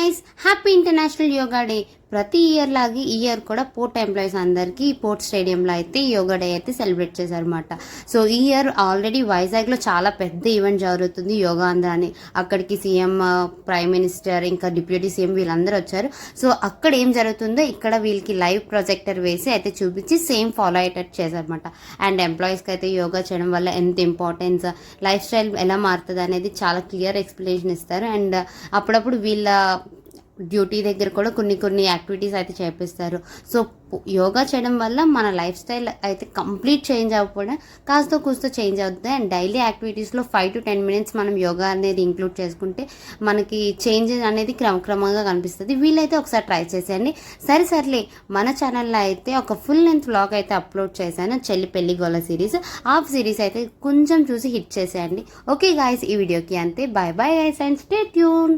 guys, happy International Yoga Day. ప్రతి year లాగే ఈ ఇయర్ కూడా పోర్ట్ ఎంప్లాయీస్ అందరికీ పోర్ట్ స్టేడియంలో అయితే యోగా డే అయితే సెలబ్రేట్ చేశారనమాట. సో ఈ ఇయర్ ఆల్రెడీ వైజాగ్లో చాలా పెద్ద ఈవెంట్ జరుగుతుంది యోగా ఆంధ్ర అని. అక్కడికి సీఎం, ప్రైమ్ మినిస్టర్, ఇంకా డిప్యూటీ సీఎం వీళ్ళందరూ వచ్చారు. సో అక్కడ ఏం జరుగుతుందో ఇక్కడ వీళ్ళకి లైవ్ ప్రొజెక్టర్ వేసి అయితే చూపించి సేమ్ ఫాలో అయ్యేటట్టు చేశారనమాట. అండ్ ఎంప్లాయీస్కి అయితే యోగా చేయడం వల్ల ఎంత ఇంపార్టెన్స్, లైఫ్ స్టైల్ ఎలా మారుతుంది అనేది చాలా క్లియర్ ఎక్స్ప్లెనేషన్ ఇస్తారు. అండ్ అప్పుడప్పుడు వీళ్ళ డ్యూటీ దగ్గర కూడా కొన్ని యాక్టివిటీస్ అయితే చేపిస్తారు. సో యోగా చేయడం వల్ల మన లైఫ్ స్టైల్ అయితే కంప్లీట్ చేంజ్ అవ్వకపోయినా కాస్త కూస్తో చేంజ్ అవుతుంది. అండ్ డైలీ యాక్టివిటీస్లో 5 to 10 minutes మనం యోగా అనేది ఇంక్లూడ్ చేసుకుంటే మనకి చేంజ్ అనేది క్రమక్రమంగా కనిపిస్తుంది. వీళ్ళైతే ఒకసారి ట్రై చేసేయండి. సరేలే, మన ఛానల్లో అయితే ఒక ఫుల్ లెంత్ వ్లాగ్ అయితే అప్లోడ్ చేశాను, చెల్లి పెళ్లి గోల సిరీస్. ఆ సిరీస్ అయితే కొంచెం చూసి హిట్ చేసేయండి. ఓకే గాయస్, ఈ వీడియోకి అంతే. Bye bye guys and stay tune.